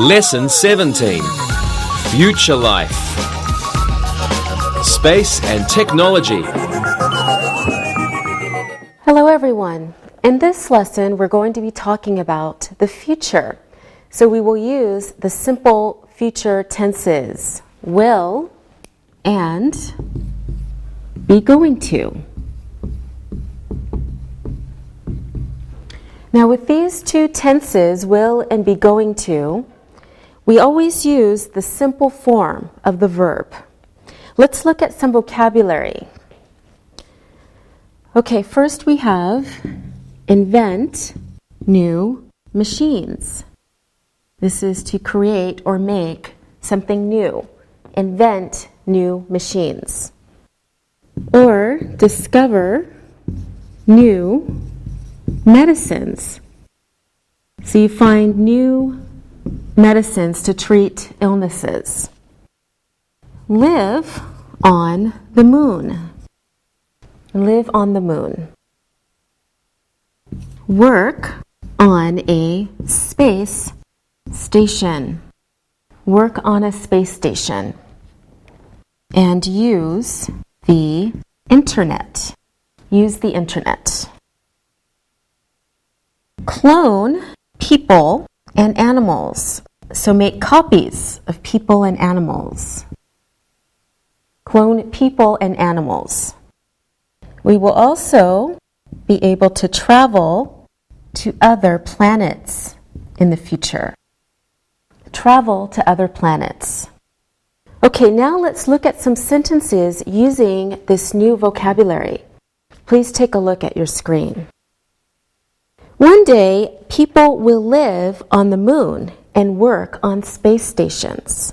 Lesson 17. Future Life. Space and Technology. Hello everyone. In this lesson, we're going to be talking about the future. So we will use the simple future tenses, will and be going to. Now with these two tenses, will and be going to, we always use the simple form of the verb. Let's look at some vocabulary. Okay, first we have invent new machines. This is to create or make something new. Invent new machines. Or discover new medicines. So you find new medicines to treat illnesses. Live on the moon. Live on the moon. Work on a space station. Work on a space station. And use the internet. Use the internet. Clone people and animals. So make copies of people and animals. Clone people and animals. We will also be able to travel to other planets in the future. Travel to other planets. Okay, now let's look at some sentences using this new vocabulary. Please take a look at your screen. One day, people will live on the moon and work on space stations.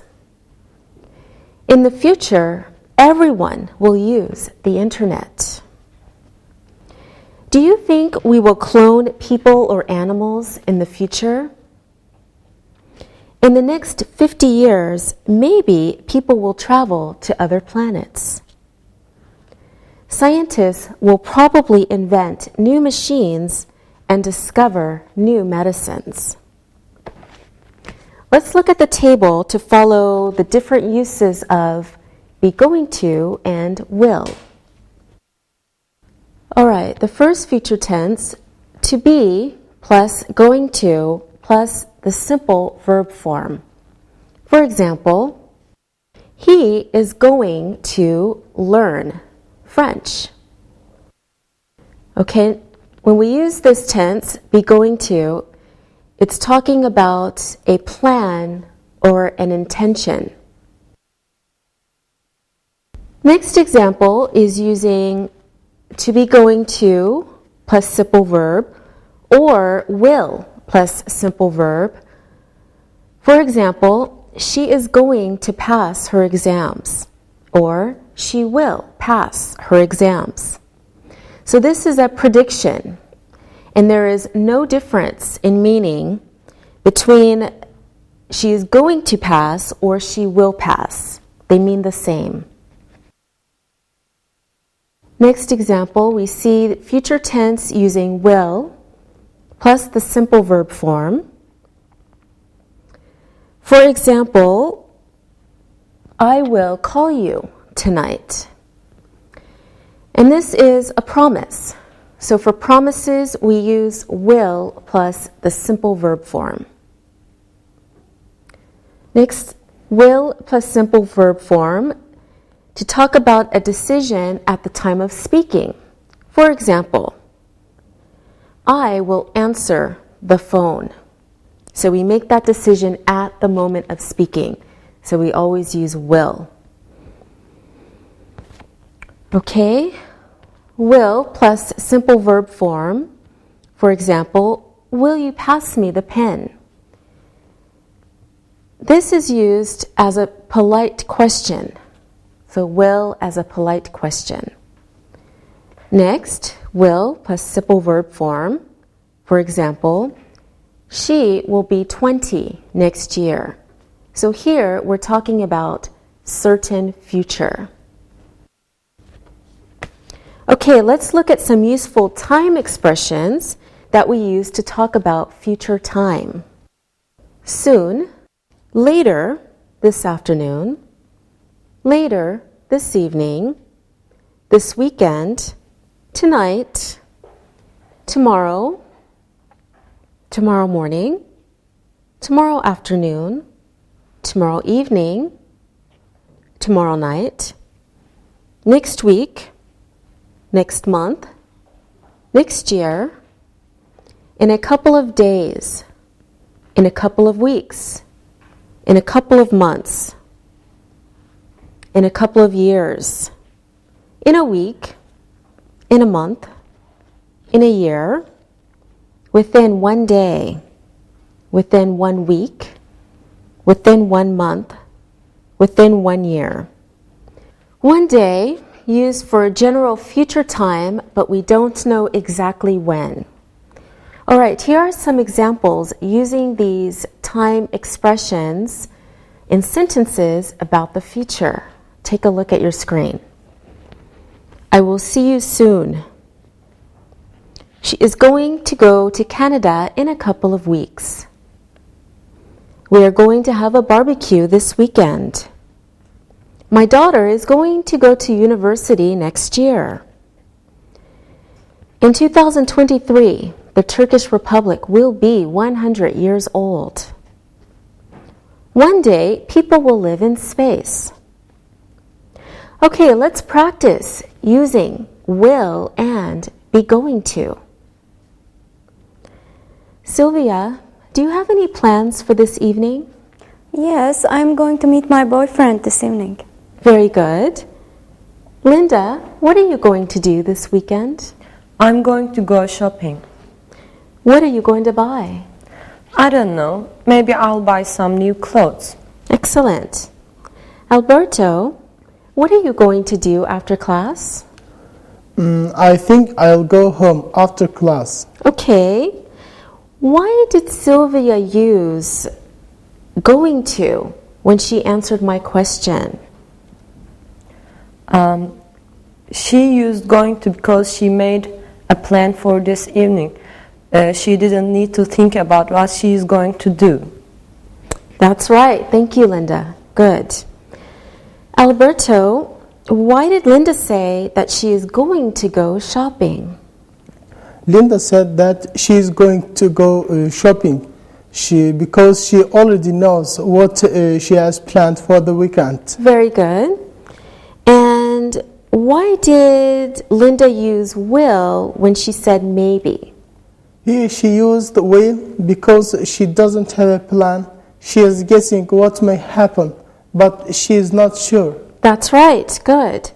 In the future, everyone will use the internet. Do you think we will clone people or animals in the future? In the next 50 years, maybe people will travel to other planets. Scientists will probably invent new machines and discover new medicines. Let's look at the table to follow the different uses of be going to and will. All right, the first future tense, to be plus going to plus the simple verb form. For example, he is going to learn French. Okay, when we use this tense, be going to, it's talking about a plan or an intention. Next example is using to be going to plus simple verb or will plus simple verb. For example, she is going to pass her exams or she will pass her exams. So this is a prediction, and there is no difference in meaning between she is going to pass or she will pass. They mean the same. Next example, we see future tense using will plus the simple verb form. For example, I will call you tonight. And this is a promise. So for promises, we use will plus the simple verb form. Next, will plus simple verb form to talk about a decision at the time of speaking. For example, I will answer the phone. So we make that decision at the moment of speaking. So we always use will. Okay, will plus simple verb form. For example, will you pass me the pen? This is used as a polite question. So will as a polite question. Next, will plus simple verb form. For example, she will be 20 next year. So here we're talking about certain future. Okay, let's look at some useful time expressions that we use to talk about future time. Soon, later this afternoon, later this evening, this weekend, tonight, tomorrow, tomorrow morning, tomorrow afternoon, tomorrow evening, tomorrow night, next week, next month, next year, in a couple of days, in a couple of weeks, in a couple of months, in a couple of years, in a week, in a month, in a year, within one day, within 1 week, within 1 month, within 1 year. One day, used for a general future time, but we don't know exactly when. All right, here are some examples using these time expressions in sentences about the future. Take a look at your screen. I will see you soon. She is going to go to Canada in a couple of weeks. We are going to have a barbecue this weekend. My daughter is going to go to university next year. In 2023, the Turkish Republic will be 100 years old. One day, people will live in space. Okay, let's practice using will and be going to. Sylvia, do you have any plans for this evening? Yes, I'm going to meet my boyfriend this evening. Very good. Linda, what are you going to do this weekend? I'm going to go shopping. What are you going to buy? I don't know. Maybe I'll buy some new clothes. Excellent. Alberto, what are you going to do after class? I think I'll go home after class. Okay. Why did Sylvia use going to when she answered my question? She used going to because she made a plan for this evening. She didn't need to think about what she is going to do. That's right. Thank you, Linda. Good. Alberto, why did Linda say that she is going to go shopping? Linda said that she is going to go shopping because she already knows what she has planned for the weekend. Very good. And why did Linda use will when she said maybe? Here she used will because she doesn't have a plan. She is guessing what may happen, but she is not sure. That's right. Good.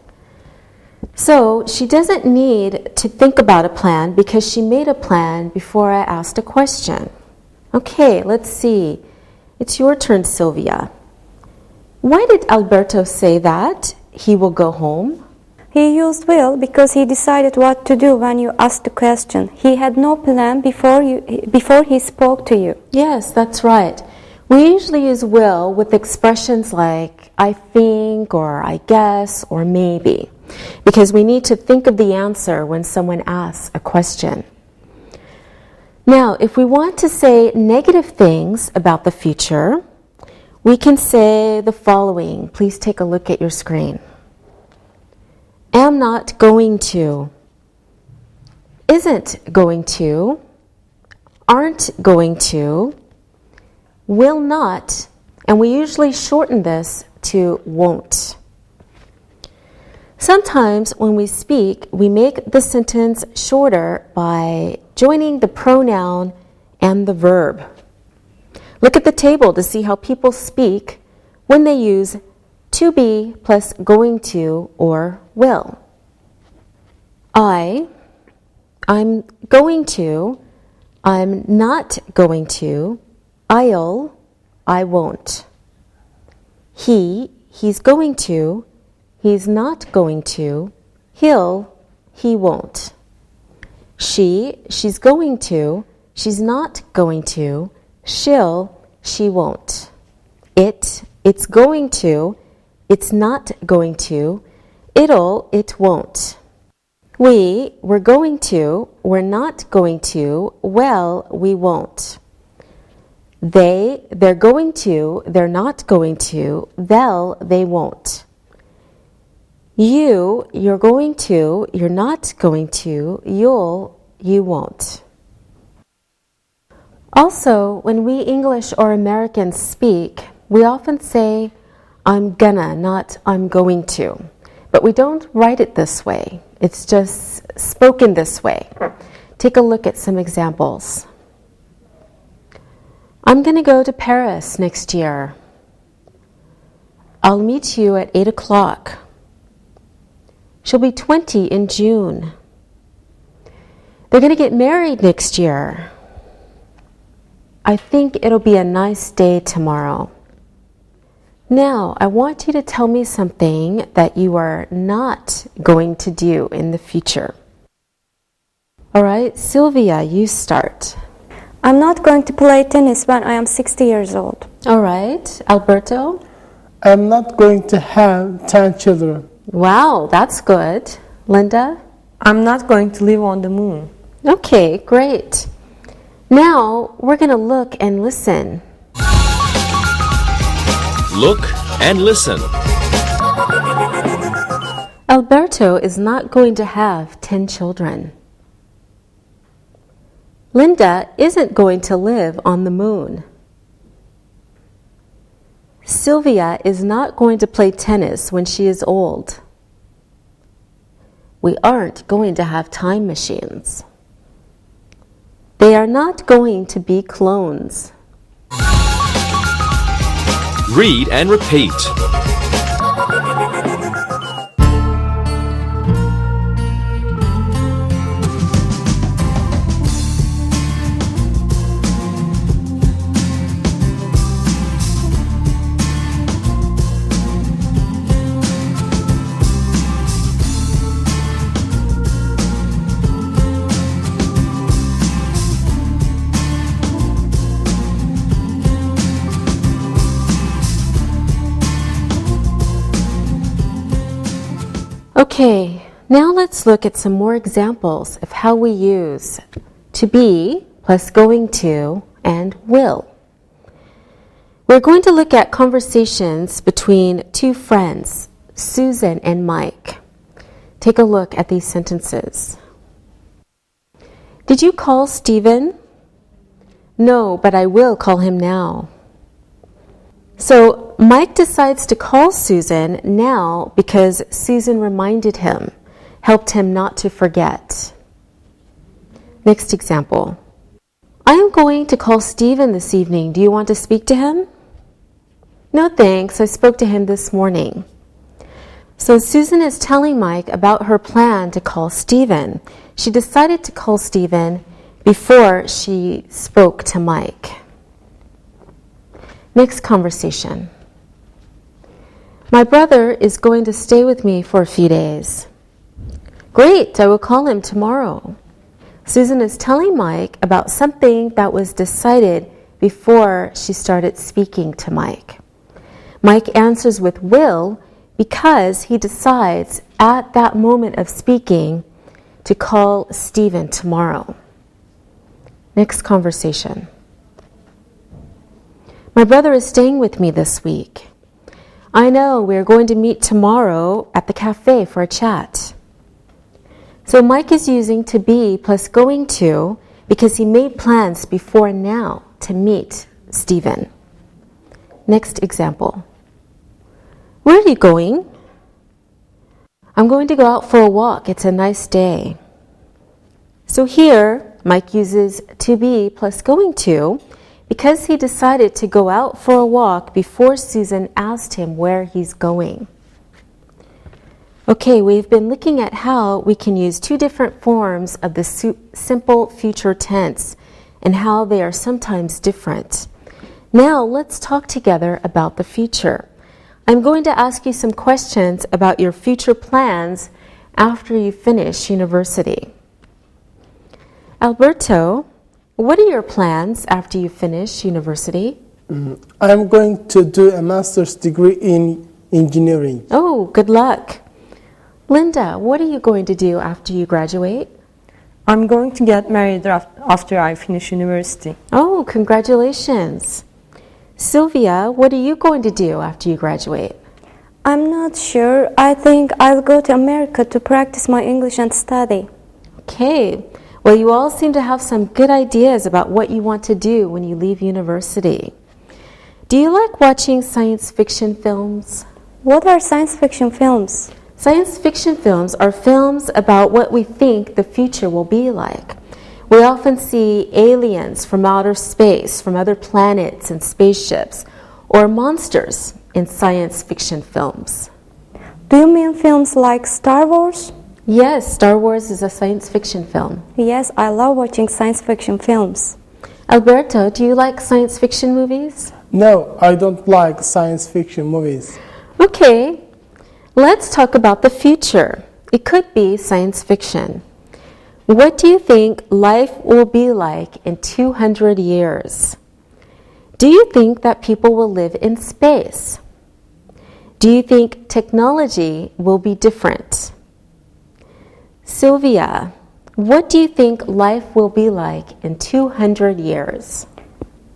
So she doesn't need to think about a plan because she made a plan before I asked a question. Okay, let's see. It's your turn, Sylvia. Why did Alberto say that he will go home? He used will because he decided what to do when you asked the question. He had no plan before he spoke to you. Yes, that's right. We usually use will with expressions like I think or I guess or maybe because we need to think of the answer when someone asks a question. Now, if we want to say negative things about the future, we can say the following. Please take a look at your screen. Am not going to, isn't going to, aren't going to, will not, and we usually shorten this to won't. Sometimes when we speak, we make the sentence shorter by joining the pronoun and the verb. Look at the table to see how people speak when they use to be plus going to or will. I'm going to, I'm not going to, I'll, I won't. He's going to, he's not going to, he'll, he won't. She's going to, she's not going to, she won't. It's going to, it's not going to, it won't. We're going to, we're not going to, well, we won't. they're going to, they're not going to, they'll, they won't. You're going to, you're not going to, you'll, you won't. Also, when we English or Americans speak, we often say, I'm gonna, not I'm going to. But we don't write it this way. It's just spoken this way. Take a look at some examples. I'm gonna go to Paris next year. I'll meet you at 8 o'clock. She'll be 20 in June. They're gonna get married next year. I think it'll be a nice day tomorrow. Now, I want you to tell me something that you are not going to do in the future. All right, Sylvia, you start. I'm not going to play tennis when I am 60 years old. All right, Alberto? I'm not going to have 10 children. Wow, that's good. Linda? I'm not going to live on the moon. Okay, great. Now, we're going to look and listen. Look and listen. Alberto is not going to have 10 children. Linda isn't going to live on the moon. Sylvia is not going to play tennis when she is old. We aren't going to have time machines. They are not going to be clones. Read and repeat. Okay, now let's look at some more examples of how we use to be plus going to and will. We're going to look at conversations between two friends, Susan and Mike. Take a look at these sentences. Did you call Stephen? No, but I will call him now. So Mike decides to call Susan now because Susan reminded him, helped him not to forget. Next example. I am going to call Stephen this evening. Do you want to speak to him? No, thanks. I spoke to him this morning. So Susan is telling Mike about her plan to call Stephen. She decided to call Stephen before she spoke to Mike. Next conversation. My brother is going to stay with me for a few days. Great, I will call him tomorrow. Susan is telling Mike about something that was decided before she started speaking to Mike. Mike answers with will because he decides at that moment of speaking to call Stephen tomorrow. Next conversation. My brother is staying with me this week. I know we're going to meet tomorrow at the cafe for a chat. So Mike is using to be plus going to because he made plans before now to meet Stephen. Next example. Where are you going? I'm going to go out for a walk. It's a nice day. So here, Mike uses to be plus going to because he decided to go out for a walk before Susan asked him where he's going. Okay, we've been looking at how we can use two different forms of the simple future tense and how they are sometimes different. Now let's talk together about the future. I'm going to ask you some questions about your future plans after you finish university. Alberto, what are your plans after you finish university? I'm going to do a master's degree in engineering. Oh, good luck. Linda, what are you going to do after you graduate? I'm going to get married after I finish university. Oh, congratulations. Sylvia, what are you going to do after you graduate? I'm not sure. I think I'll go to America to practice my English and study. Okay. Well, you all seem to have some good ideas about what you want to do when you leave university. Do you like watching science fiction films? What are science fiction films? Science fiction films are films about what we think the future will be like. We often see aliens from outer space, from other planets and spaceships, or monsters in science fiction films. Do you mean films like Star Wars? Yes, Star Wars is a science fiction film. Yes, I love watching science fiction films. Alberto, do you like science fiction movies? No, I don't like science fiction movies. Okay, let's talk about the future. It could be science fiction. What do you think life will be like in 200 years? Do you think that people will live in space? Do you think technology will be different? Sylvia, what do you think life will be like in 200 years?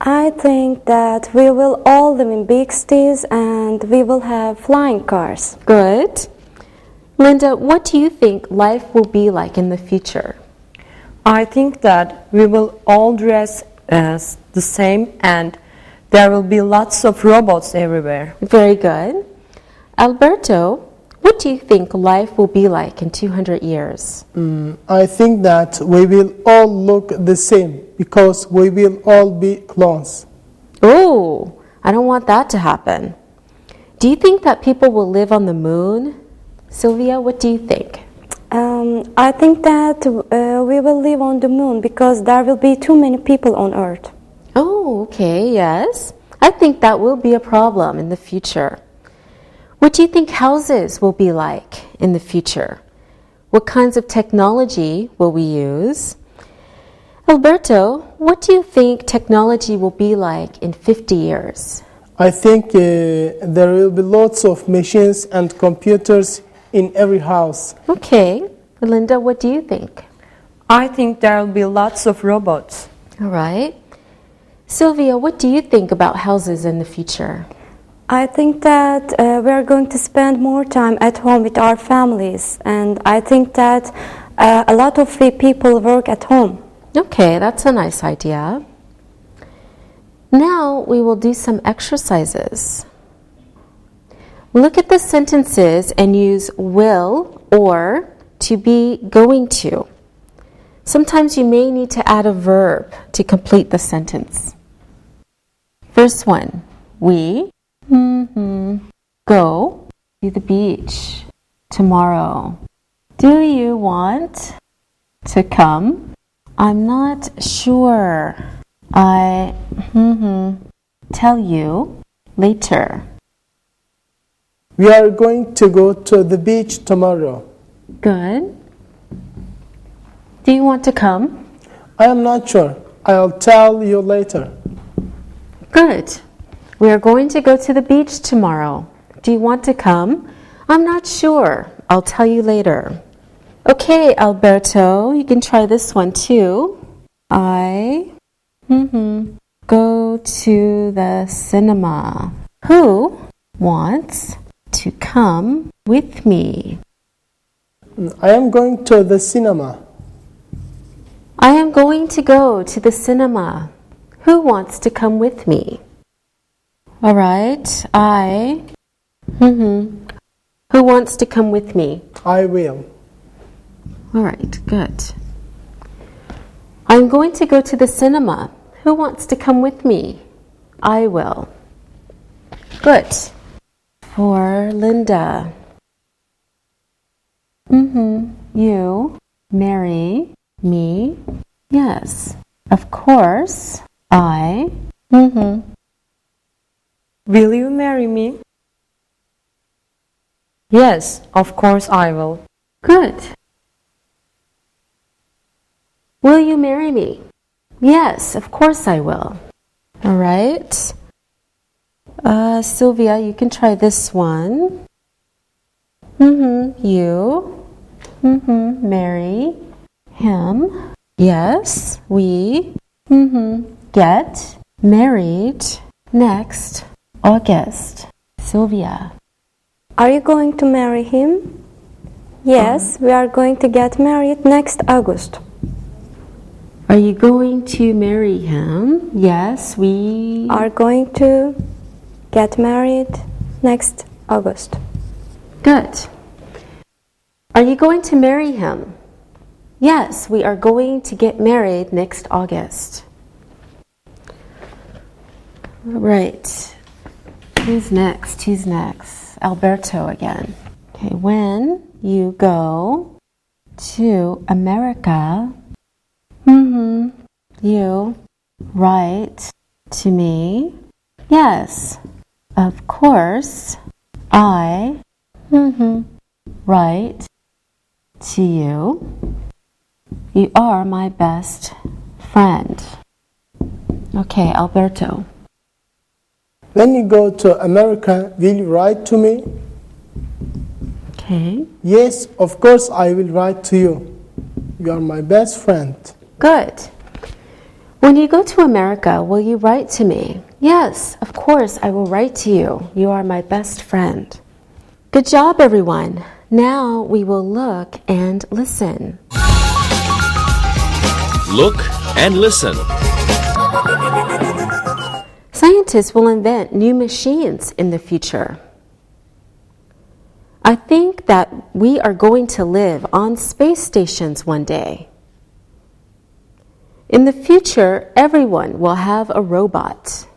I think that we will all live in big cities and we will have flying cars. Good. Linda, what do you think life will be like in the future? I think that we will all dress as the same and there will be lots of robots everywhere. Very good. Alberto, what do you think life will be like in 200 years? I think that we will all look the same because we will all be clones. Oh, I don't want that to happen. Do you think that people will live on the moon? Sylvia, what do you think? I think that we will live on the moon because there will be too many people on Earth. Oh, okay, yes. I think that will be a problem in the future. What do you think houses will be like in the future? What kinds of technology will we use? Alberto, what do you think technology will be like in 50 years? I think there will be lots of machines and computers in every house. Okay. Linda, what do you think? I think there will be lots of robots. All right. Sylvia, what do you think about houses in the future? I think that we are going to spend more time at home with our families, and I think that a lot of people work at home. Okay, that's a nice idea. Now we will do some exercises. Look at the sentences and use will or to be going to. Sometimes you may need to add a verb to complete the sentence. First one, we go to the beach tomorrow. Do you want to come? I'm not sure. I tell you later. We are going to go to the beach tomorrow. Good. Do you want to come? I am not sure. I'll tell you later. Good. We are going to go to the beach tomorrow. Do you want to come? I'm not sure. I'll tell you later. Okay, Alberto, you can try this one too. I go to the cinema. Who wants to come with me? I am going to the cinema. I am going to go to the cinema. Who wants to come with me? All right, Who wants to come with me? I will. All right, good. I'm going to go to the cinema. Who wants to come with me? I will. Good. For Linda. You marry me? Yes. Of course. I. Will you marry me? Yes, of course I will. Good. Will you marry me? Yes, of course I will. All right. Sylvia, you can try this one. You marry him. Yes, we get married next August. Sylvia. Are you going to marry him? Yes, we are going to get married next August. Are you going to marry him? Yes, we Are going to get married next August. Good. Are you going to marry him? Yes, we are going to get married next August. All right. Who's next? Who's next? Alberto again. Okay, when you go to America, you write to me. Yes, of course, I write to you. You are my best friend. Okay, Alberto. When you go to America, will you write to me? Okay, Yes, of course I will write to you. You are my best friend. good. When you go to America, will you write to me? Yes, of course I will write to you. You are my best friend. Good job, everyone. Now we will look and listen. Look and listen. Scientists will invent new machines in the future. I think that we are going to live on space stations one day. In the future, everyone will have a robot.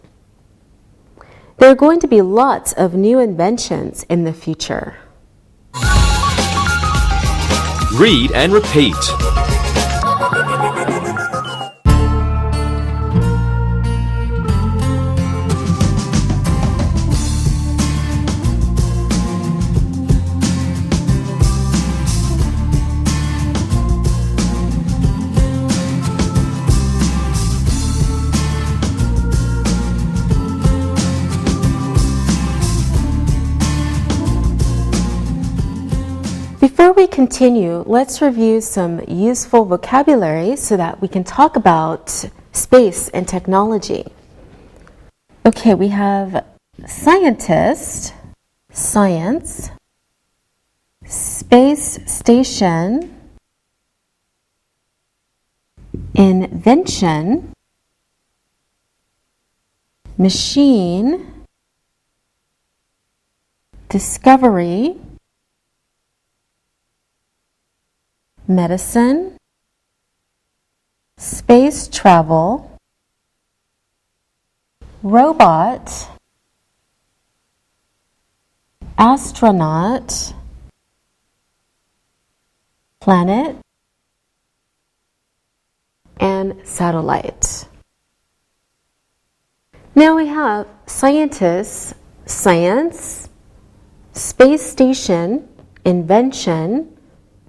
There are going to be lots of new inventions in the future. Read and repeat. Before we continue, let's review some useful vocabulary so that we can talk about space and technology. Okay, we have scientist, science, space station, invention, machine, discovery, medicine, space travel, robot, astronaut, planet, and satellite. Now we have scientists, science, space station, invention,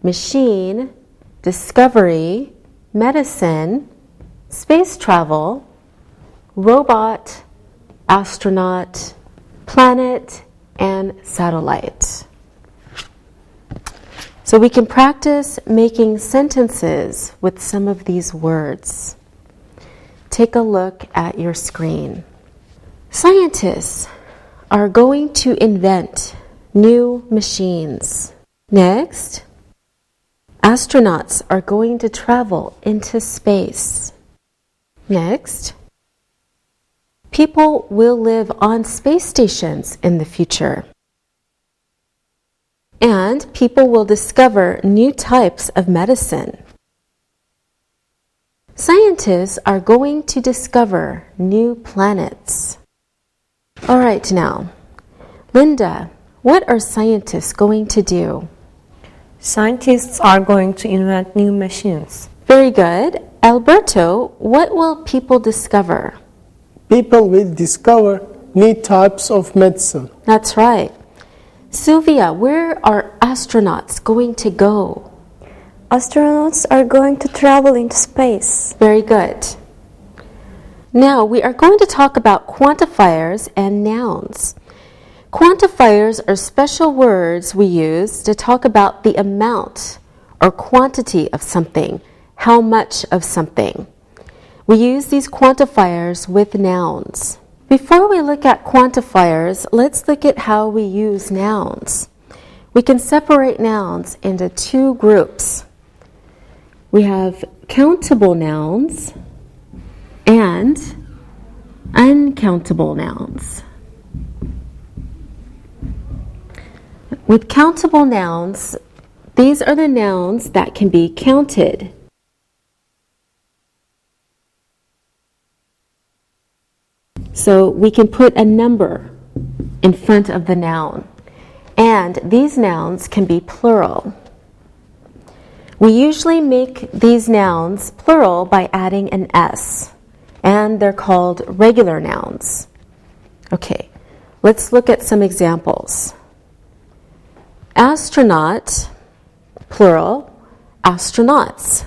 machine, discovery, medicine, space travel, robot, astronaut, planet, and satellite. So we can practice making sentences with some of these words. Take a look at your screen. Scientists are going to invent new machines. Next, astronauts are going to travel into space. Next, people will live on space stations in the future. And people will discover new types of medicine. Scientists are going to discover new planets. All right, now, Linda, what are scientists going to do? Scientists are going to invent new machines. Very good. Alberto, what will people discover? People will discover new types of medicine. That's right. Sylvia, where are astronauts going to go? Astronauts are going to travel into space. Very good. Now we are going to talk about quantifiers and nouns. Quantifiers are special words we use to talk about the amount or quantity of something, how much of something. We use these quantifiers with nouns. Before we look at quantifiers, let's look at how we use nouns. We can separate nouns into two groups. We have countable nouns and uncountable nouns. With countable nouns, these are the nouns that can be counted. So we can put a number in front of the noun. And these nouns can be plural. We usually make these nouns plural by adding an S, and they're called regular nouns. Okay, let's look at some examples. Astronaut, plural, astronauts.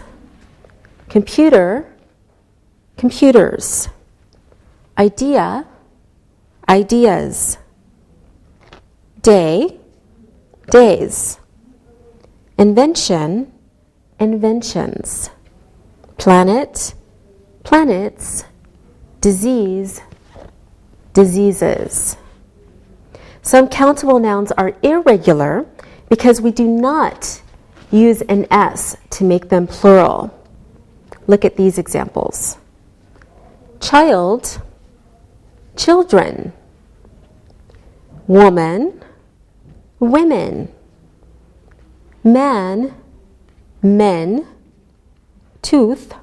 Computer, computers. Idea, ideas. Day, days. Invention, inventions. Planet, planets. Disease, diseases. Some countable nouns are irregular because we do not use an S to make them plural. Look at these examples. Child, children. Woman, women. Man, men. Tooth,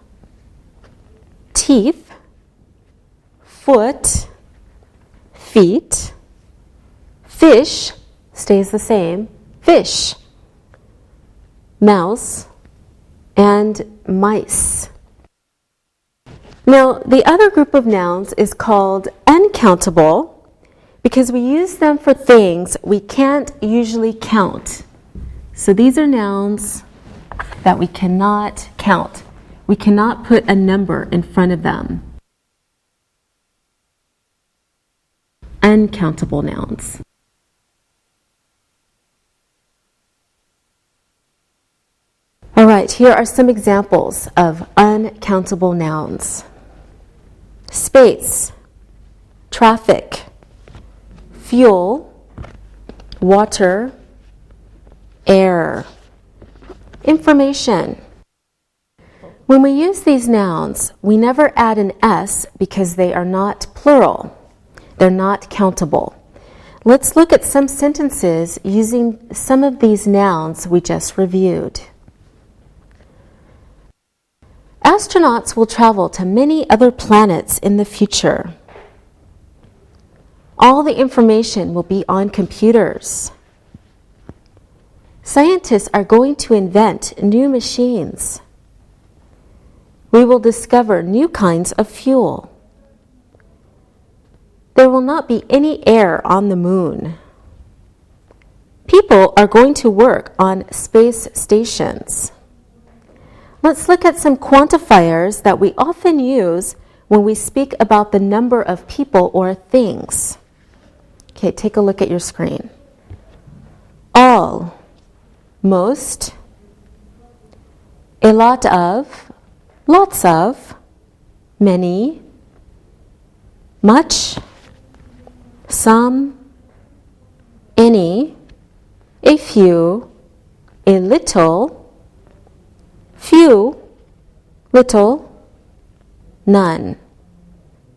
teeth. Foot, feet. Fish stays the same, fish. Mouse and mice. Now, the other group of nouns is called uncountable because we use them for things we can't usually count. So these are nouns that we cannot count. We cannot put a number in front of them. Uncountable nouns. All right, here are some examples of uncountable nouns. Space, traffic, fuel, water, air. Information. When we use these nouns, we never add an S because they are not plural. They're not countable. Let's look at some sentences using some of these nouns we just reviewed. Astronauts will travel to many other planets in the future. All the information will be on computers. Scientists are going to invent new machines. We will discover new kinds of fuel. There will not be any air on the moon. People are going to work on space stations. Let's look at some quantifiers that we often use when we speak about the number of people or things. Okay, take a look at your screen. All, most, a lot of, lots of, many, much, some, any, a few, a little, few, little, none.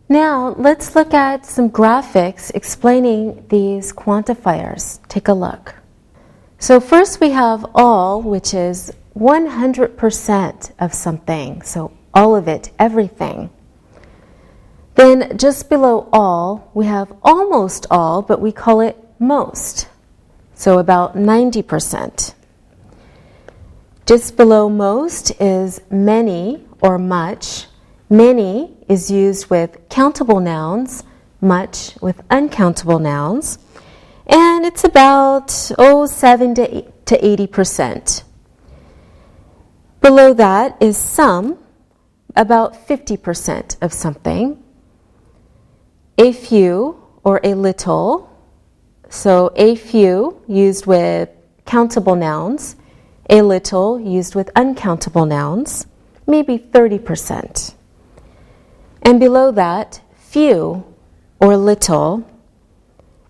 Now, let's look at some graphics explaining these quantifiers. Take a look. So first we have all, which is 100% of something. So all of it, everything. Then just below all, we have almost all, but we call it most. So about 90%. Just below most is many or much. Many is used with countable nouns, much with uncountable nouns. And it's about 7 to 80%. Below that is some, about 50% of something. A few or a little. So a few used with countable nouns. A little used with uncountable nouns. maybe 30%. And below that, few or little.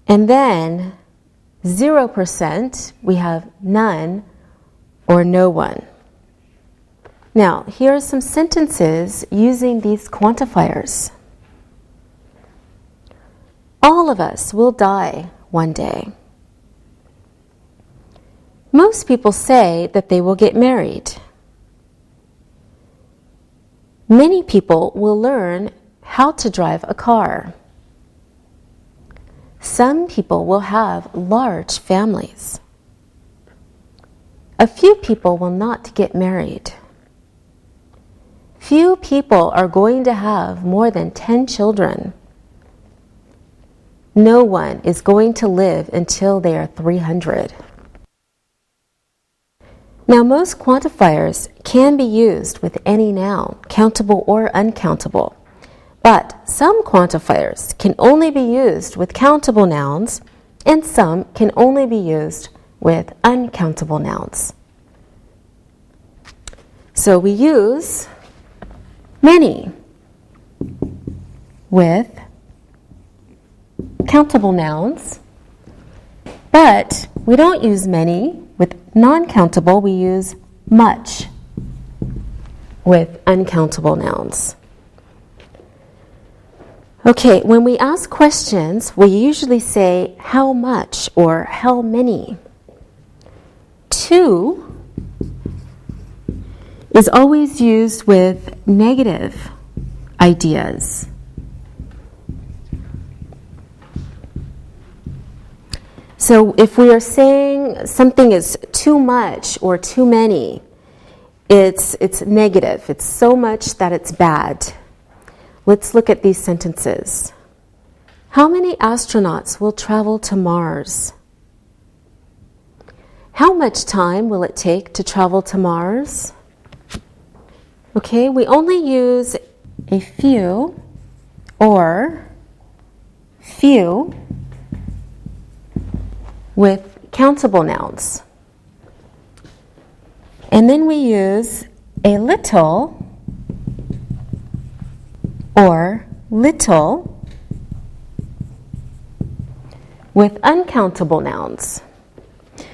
And then 0%, we have none or no one. Now, here are some sentences using these quantifiers. All of us will die one day. Most people say that they will get married. Many people will learn how to drive a car. Some people will have large families. A few people will not get married. Few people are going to have more than 10 children. No one is going to live until they are 300. Now, most quantifiers can be used with any noun, countable or uncountable. But some quantifiers can only be used with countable nouns, and some can only be used with uncountable nouns. So we use many with countable nouns, but we don't use many with non-countable. We use much with uncountable nouns. Okay, when we ask questions, we usually say how much or how many. To is always used with negative ideas. So if we are saying something is too much or too many, it's negative. It's so much that it's bad. Let's look at these sentences. How many astronauts will travel to Mars? How much time will it take to travel to Mars? Okay, we only use a few or few with countable nouns. And then we use a little or little with uncountable nouns.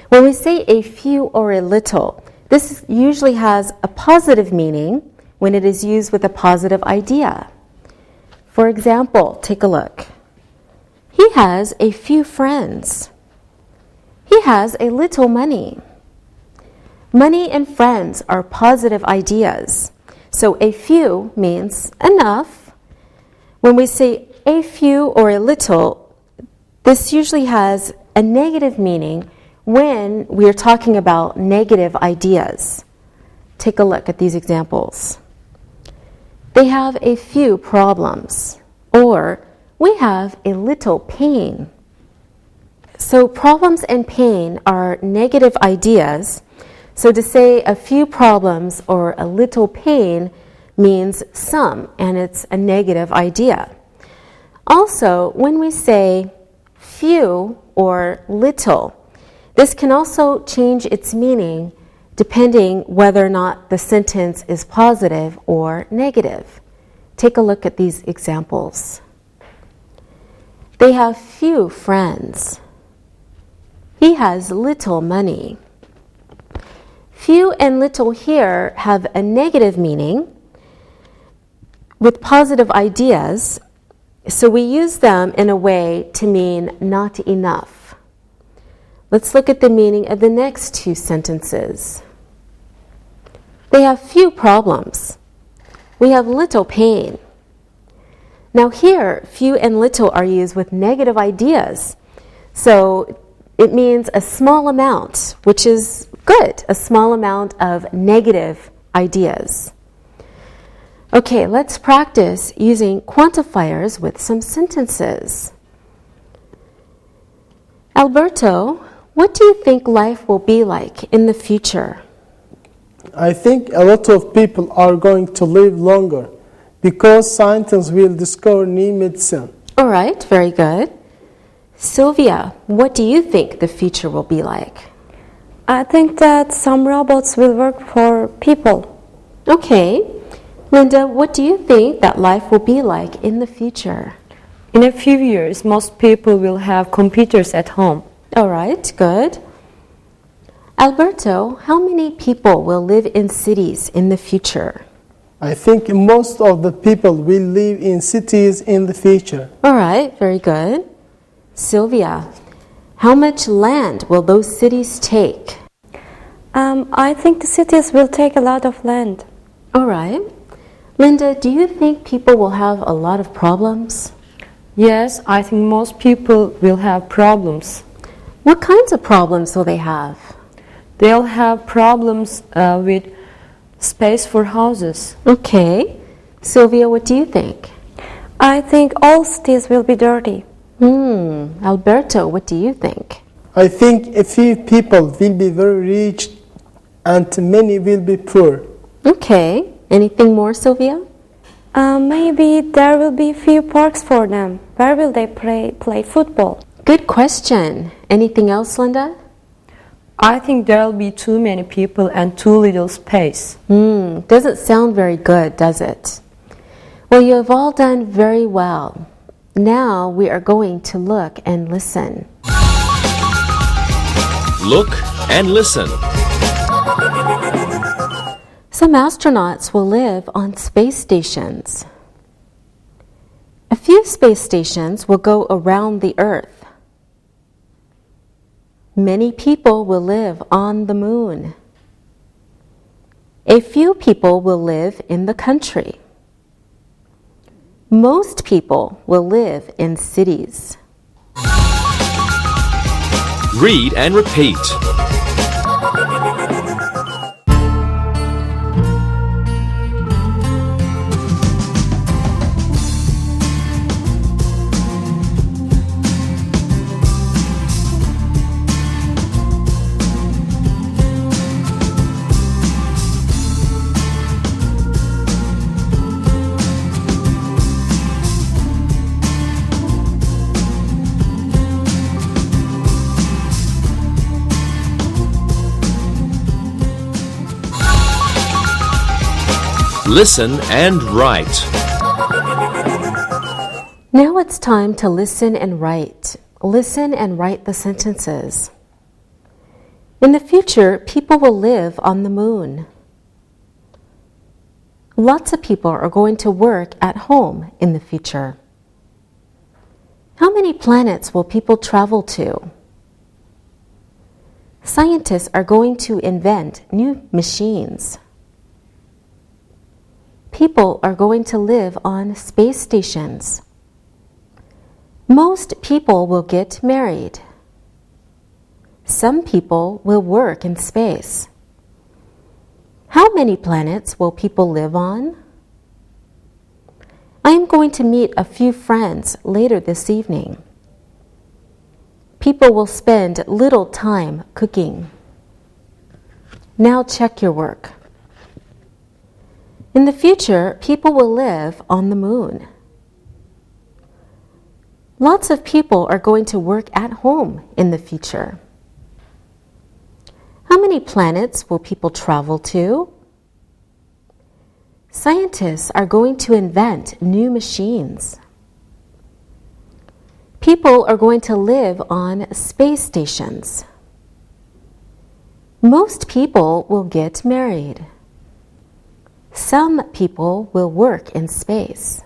When we say a few or a little, this usually has a positive meaning when it is used with a positive idea. For example, take a look. He has a few friends. He has a little money. Money and friends are positive ideas. So a few means enough. When we say a few or a little, this usually has a negative meaning when we are talking about negative ideas. Take a look at these examples. They have a few problems, or we have a little pain. So problems and pain are negative ideas. So to say a few problems or a little pain means some, and it's a negative idea. Also, when we say few or little, this can also change its meaning depending whether or not the sentence is positive or negative. Take a look at these examples. They have few friends. He has little money. Few and little here have a negative meaning with positive ideas, so we use them in a way to mean not enough. Let's look at the meaning of the next two sentences. They have few problems. We have little pain. Now here, few and little are used with negative ideas. So it means a small amount, which is good, a small amount of negative ideas. Okay, let's practice using quantifiers with some sentences. Alberto, what do you think life will be like in the future? I think a lot of people are going to live longer because scientists will discover new medicine. All right, very good. Sylvia, what do you think the future will be like? I think that some robots will work for people. Okay. Linda, what do you think that life will be like in the future? In a few years, most people will have computers at home. All right, good. Alberto, how many people will live in cities in the future? I think most of the people will live in cities in the future. All right, very good. Sylvia, how much land will those cities take? I think the cities will take a lot of land. All right. Linda, do you think people will have a lot of problems? Yes, I think most people will have problems. What kinds of problems will they have? They'll have problems with space for houses. Okay. Sylvia, what do you think? I think all cities will be dirty. Alberto, what do you think? I think a few people will be very rich and many will be poor. Okay. Anything more, Sylvia? Maybe there will be few parks for them. Where will they play football? Good question. Anything else, Linda? I think there'll be too many people and too little space. Doesn't sound very good, does it? Well, you have all done very well. Now we are going to look and listen. Look and listen. Some astronauts will live on space stations. A few space stations will go around the Earth. Many people will live on the moon. A few people will live in the country. Most people will live in cities. Read and repeat. Listen and write. Now it's time to listen and write. Listen and write the sentences. In the future, people will live on the moon. Lots of people are going to work at home in the future. How many planets will people travel to? Scientists are going to invent new machines. People are going to live on space stations. Most people will get married. Some people will work in space. How many planets will people live on? I am going to meet a few friends later this evening. People will spend little time cooking. Now check your work. In the future, people will live on the moon. Lots of people are going to work at home in the future. How many planets will people travel to? Scientists are going to invent new machines. People are going to live on space stations. Most people will get married. Some people will work in space.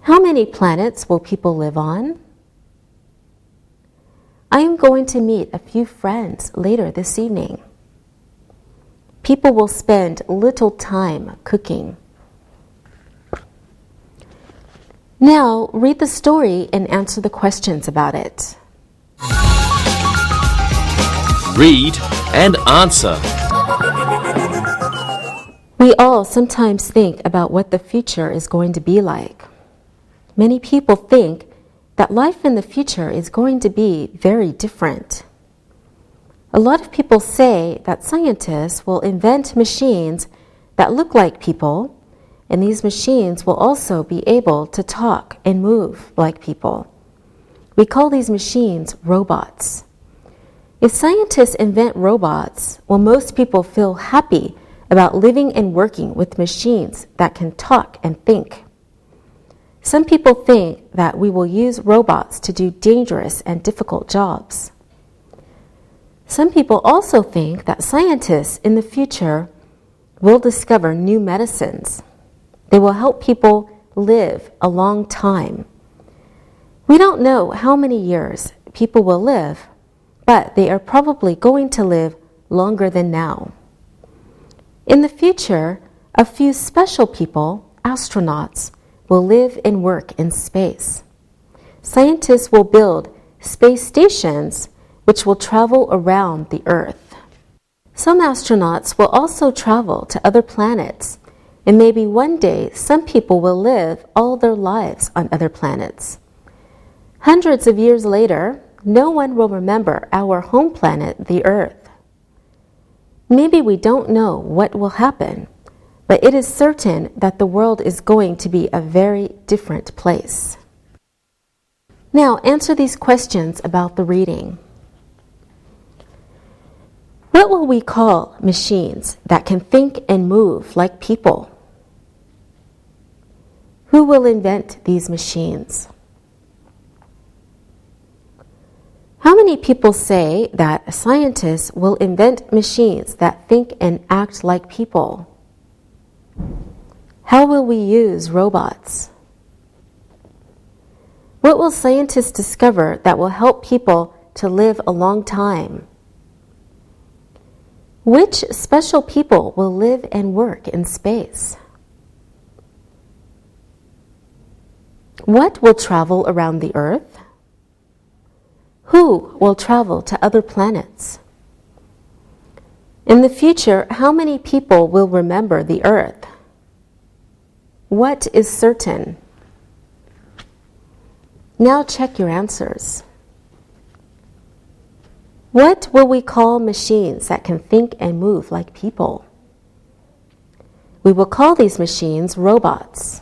How many planets will people live on? I am going to meet a few friends later this evening. People will spend little time cooking. Now read the story and answer the questions about it. Read and answer. We all sometimes think about what the future is going to be like. Many people think that life in the future is going to be very different. A lot of people say that scientists will invent machines that look like people, and these machines will also be able to talk and move like people. We call these machines robots. If scientists invent robots, will most people feel happy about living and working with machines that can talk and think. Some people think that we will use robots to do dangerous and difficult jobs. Some people also think that scientists in the future will discover new medicines. They will help people live a long time. We don't know how many years people will live, but they are probably going to live longer than now. In the future, a few special people, astronauts, will live and work in space. Scientists will build space stations which will travel around the Earth. Some astronauts will also travel to other planets, and maybe one day some people will live all their lives on other planets. Hundreds of years later, no one will remember our home planet, the Earth. Maybe we don't know what will happen, but it is certain that the world is going to be a very different place. Now, answer these questions about the reading. What will we call machines that can think and move like people? Who will invent these machines? How many people say that scientists will invent machines that think and act like people? How will we use robots? What will scientists discover that will help people to live a long time? Which special people will live and work in space? What will travel around the Earth? Who will travel to other planets? In the future, how many people will remember the Earth? What is certain? Now check your answers. What will we call machines that can think and move like people? We will call these machines robots.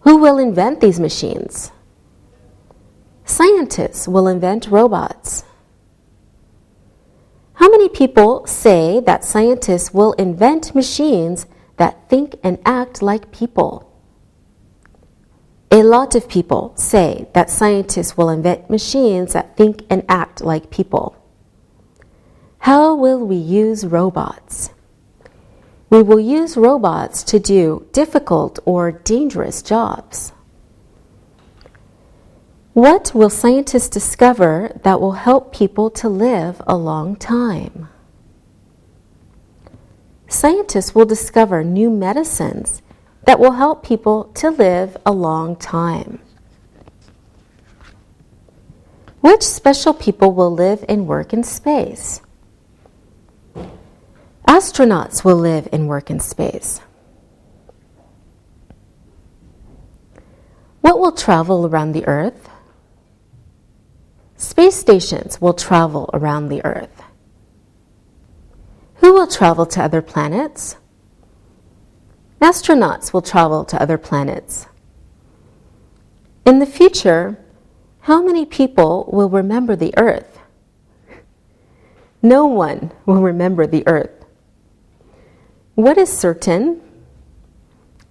Who will invent these machines? Scientists will invent robots. How many people say that scientists will invent machines that think and act like people? A lot of people say that scientists will invent machines that think and act like people. How will we use robots? We will use robots to do difficult or dangerous jobs. What will scientists discover that will help people to live a long time? Scientists will discover new medicines that will help people to live a long time. Which special people will live and work in space? Astronauts will live and work in space. What will travel around the Earth? Space stations will travel around the Earth. Who will travel to other planets? Astronauts will travel to other planets. In the future, how many people will remember the Earth? No one will remember the Earth. What is certain?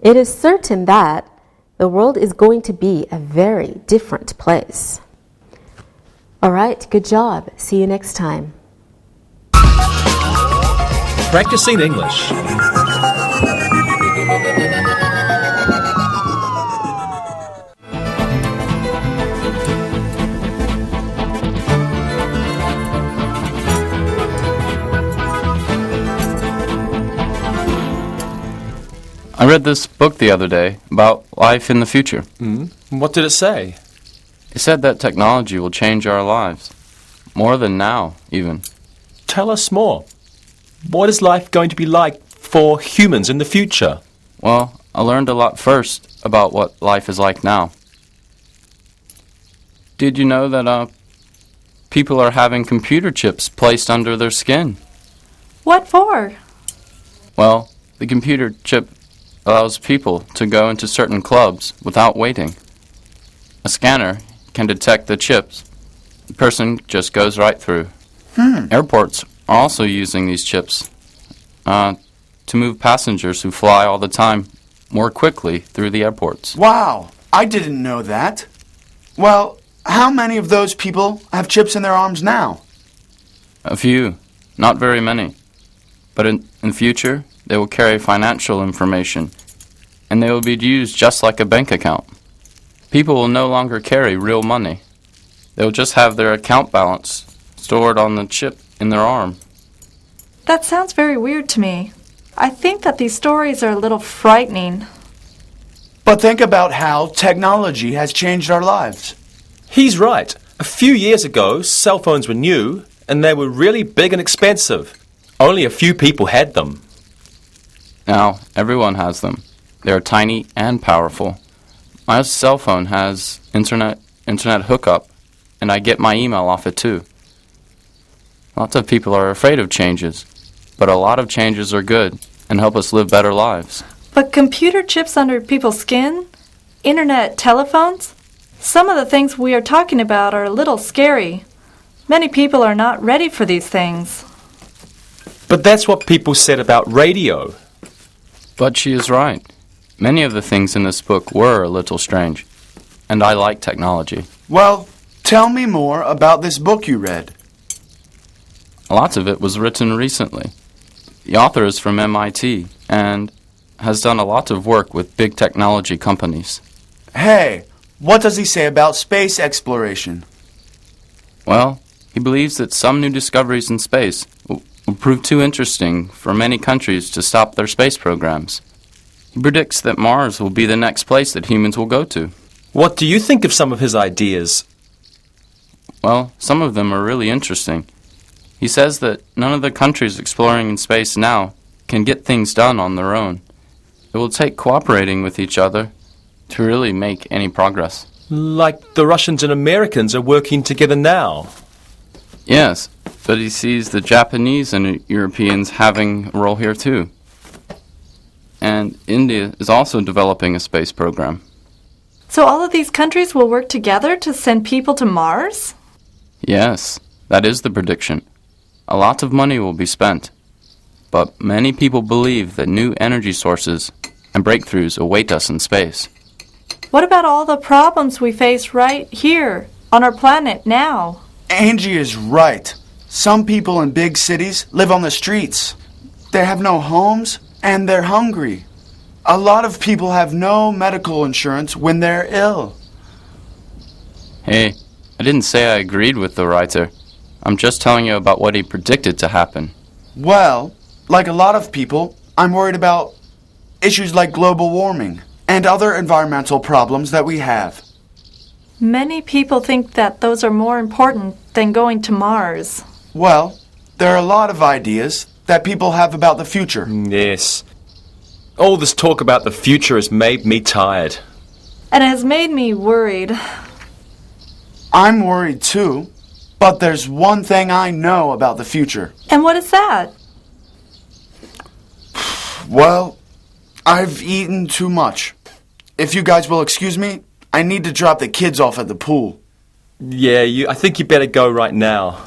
It is certain that the world is going to be a very different place. All right, good job. See you next time. Practicing English. I read this book the other day about life in the future. What did it say? It said that technology will change our lives, more than now, even. Tell us more. What is life going to be like for humans in the future? Well, I learned a lot first about what life is like now. Did you know that people are having computer chips placed under their skin? What for? Well, the computer chip allows people to go into certain clubs without waiting. A scanner can detect the chips. The person just goes right through. Airports are also using these chips. to move passengers who fly all the time more quickly through the airports. Wow, I didn't know that. Well, how many of those people have chips in their arms now? A few, not very many. But in future, they will carry financial information, and they will be used just like a bank account. People will no longer carry real money. They will just have their account balance stored on the chip in their arm. That sounds very weird to me. I think that these stories are a little frightening. But think about how technology has changed our lives. He's right. A few years ago, cell phones were new, and they were really big and expensive. Only a few people had them. Now, everyone has them. They are tiny and powerful. My cell phone has internet hookup, and I get my email off it too. Lots of people are afraid of changes, but a lot of changes are good and help us live better lives. But computer chips under people's skin? Internet telephones? Some of the things we are talking about are a little scary. Many people are not ready for these things. But that's what people said about radio. But she is right. Many of the things in this book were a little strange, and I like technology. Well, tell me more about this book you read. Lots of it was written recently. The author is from MIT and has done a lot of work with big technology companies. Hey, what does he say about space exploration? Well, he believes that some new discoveries in space will prove too interesting for many countries to stop their space programs. He predicts that Mars will be the next place that humans will go to. What do you think of some of his ideas? Well, some of them are really interesting. He says that none of the countries exploring in space now can get things done on their own. It will take cooperating with each other to really make any progress. Like the Russians and Americans are working together now. Yes, but he sees the Japanese and Europeans having a role here too. And India is also developing a space program. So all of these countries will work together to send people to Mars? Yes, that is the prediction. A lot of money will be spent. But many people believe that new energy sources and breakthroughs await us in space. What about all the problems we face right here on our planet now? Angie is right. Some people in big cities live on the streets. They have no homes and they're hungry. A lot of people have no medical insurance when they're ill. Hey, I didn't say I agreed with the writer. I'm just telling you about what he predicted to happen. Well, like a lot of people, I'm worried about issues like global warming and other environmental problems that we have. Many people think that those are more important than going to Mars. Well, there are a lot of ideas that people have about the future. Yes. All this talk about the future has made me tired. And it has made me worried. I'm worried too, but there's one thing I know about the future. And what is that? Well, I've eaten too much. If you guys will excuse me, I need to drop the kids off at the pool. Yeah, I think you better go right now.